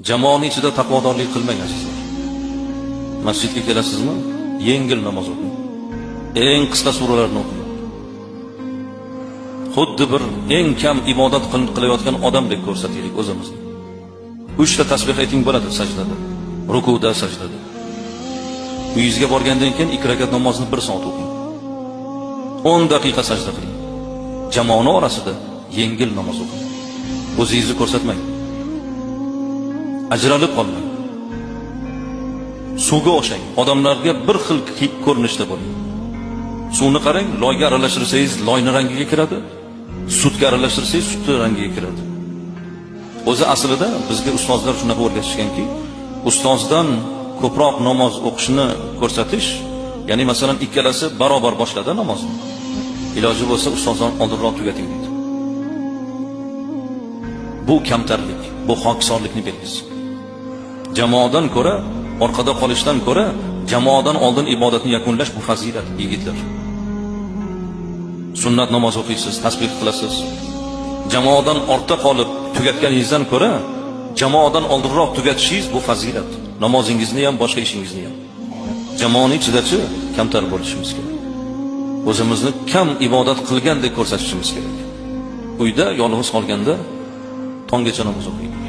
Jamoaning ichida taqvodorlik qilmaysizlar. Masjidga kelasizmi? Yengil namoz o'qing. Eng qisqa suralarni o'qing. Xuddi bir eng kam ibodat qilayotgan odamdek ko'rsataylik o'zimizni. 3 ta tasbih ayting bo'ladi sajdada, rukuda, sajdada. Uyingizga borgandan keyin 2 rakat namozni 1 soat o'qing. 10 daqiqa sajda qiling. Jamoa orasida yengil namoz o'qing. O'zingizni ko'rsatmang. Ajralib qolmang. Suvga o'xshang. Odamlarga bir xil ko'rinishda bo'ling. Suvni qarang, loyga aralashtirsangiz loyning rangiga kiradi. Sutga aralashtirsangiz sutning rangiga kiradi. O'zi aslida bizga ustozlar shunaqa o'rgatishganki, ustozdan ko'proq namoz o'qishni ko'rsatish, ya'ni masalan ikkalasi barobar boshladi namozni. Iloji bo'lsa ustozdan oldinroq tugating deydi. Bu kamtarlik, bu xokisorlikni belgisi. Jamoadan ko'ra, orqada qolishdan ko'ra, jamoadan oldin ibodatni yakunlash bu fazilat, yigitlar. Sunnat namoz o'qiysiz, tasbih qilasiz. Jamoadan ortda qolib tugatganingizdan ko'ra, jamoadan oldinroq tugatishingiz bu fazilat. Namozingizni ham, boshqa ishingizni ham. Jamoaning ichidachi kamtar bo'lishimiz kerak. O'zimizni kam ibodat qilgandek ko'rsatishimiz kerak. Uyda yolg'iz qolganda tonggacha namoz o'qing.